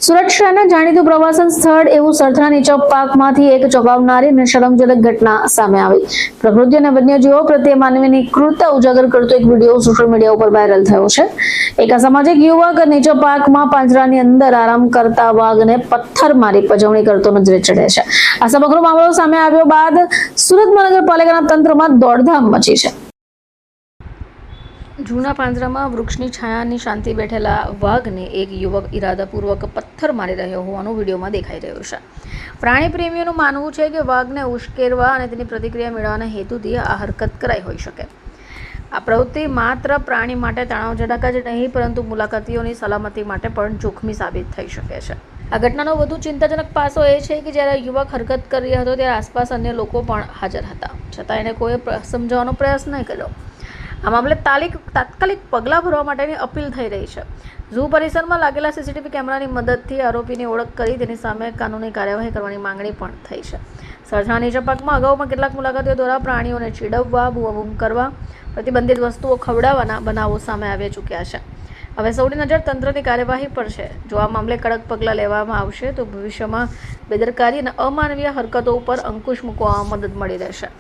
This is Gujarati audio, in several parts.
સુરત શહેરના જાણીતું પ્રવાસન સ્થળ એવું સરથાણા નીચા પાર્કમાંથી એક ચોંકાવનારી અને શરમજનક ઘટના સામે આવી. પ્રકૃતિ અને વન્યજીવો પ્રત્યે માનવીની ક્રૂરતા ઉજાગર કરતો એક વિડીયો સોશિયલ મીડિયા ઉપર વાયરલ થયો છે. એક અસામાજિક યુવક નીચા પાર્કમાં પાંજરાની અંદર આરામ કરતા વાઘને પથ્થર મારી પજવણી કરતો નજરે ચડે છે. આ સમગ્ર મામલો સામે આવ્યો બાદ સુરત મહાનગરપાલિકાના તંત્રમાં દોડધામ મચી છે. જૂના પાંજરામાં વૃક્ષની છાયાની શાંતિ બેઠેલા વાઘને એક યુવક ઇરાદાપૂર્વક પથ્થર મારી રહ્યો હોવાનું વિડીયોમાં દેખાઈ રહ્યું છે. પ્રાણી પ્રેમીઓનું માનવું છે કે વાઘને ઉશ્કેરવા અને તેની પ્રતિક્રિયા મેળવવાના હેતુથી આ હરકત કરાઈ હોઈ શકે. આ પ્રવૃત્તિ માત્ર પ્રાણી માટે તણાવજનક જ નહીં પરંતુ મુલાકાતીઓની સલામતી માટે પણ જોખમી સાબિત થઈ શકે છે. આ ઘટનાનો વધુ ચિંતાજનક પાસો એ છે કે જ્યારે યુવક હરકત કરી રહ્યો હતો ત્યારે આસપાસ અન્ય લોકો પણ હાજર હતા, છતાં એને કોઈ સમજાવવાનો પ્રયાસ નહીં કર્યો. આ મામલે તાત્કાલિક પગલાં ભરવા માટેની અપીલ થઈ રહી છે. ઝૂ પરિસરમાં લાગેલા સીસીટીવી કેમેરાની મદદથી આરોપીની ઓળખ કરી તેની સામે કાનૂની કાર્યવાહી કરવાની માંગણી પણ થઈ છે. સરથાણા નીચા પાર્કમાં અગાઉમાં કેટલાક મુલાકાતીઓ દ્વારા પ્રાણીઓને ચીડવવા, બૂમાબૂમ કરવા, પ્રતિબંધિત વસ્તુઓ ખવડાવવાના બનાવો સામે આવી ચૂક્યા છે. હવે સૌની નજર તંત્રની કાર્યવાહી પર છે. જો આ મામલે કડક પગલાં લેવામાં આવશે તો ભવિષ્યમાં બેદરકારી અને અમાનવીય હરકતો ઉપર અંકુશ મૂકવામાં મદદ મળી રહેશે.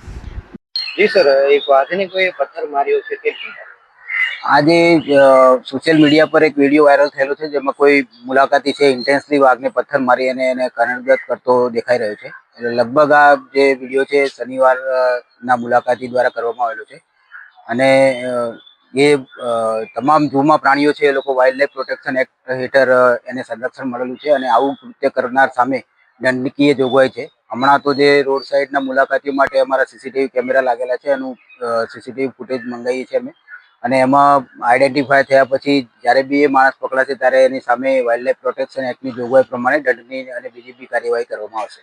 જી સર, એક વાઘને કોઈ પથ્થર માર્યો છે કે આજે સોશિયલ મીડિયા પર એક વિડીયો વાયરલ થયેલો છે જેમાં કોઈ મુલાકાતી છે ઇન્ટેન્સલી વાઘને પથ્થર મારી અને એને કર્ણગત કરતો દેખાઈ રહ્યો છે. એટલે લગભગ આ જે વિડીયો છે શનિવારના મુલાકાતી દ્વારા કરવામાં આવેલો છે અને એ તમામ ઝૂમાં પ્રાણીઓ છે એ લોકો વાઇલ્ડ લાઇફ પ્રોટેક્શન એક્ટ હેઠળ એને સંરક્ષણ મળેલું છે અને આવું કૃત્ય કરનાર સામે દંડનીય જોગવાઈ છે. હમણાં તો જે રોડ સાઈડના મુલાકાતીઓ માટે અમારા સીસીટીવી કેમેરા લાગેલા છે એનું સીસીટીવી ફૂટેજ મંગાવીએ છીએ અમે અને એમાં આઈડેન્ટિફાય થયા પછી જ્યારે બી એ માણસ પકડાશે ત્યારે એની સામે વાઇલ્ડ લાઇફ પ્રોટેક્શન એક્ટની જોગવાઈ પ્રમાણે દંડની અને બીજી બી કાર્યવાહી કરવામાં આવશે.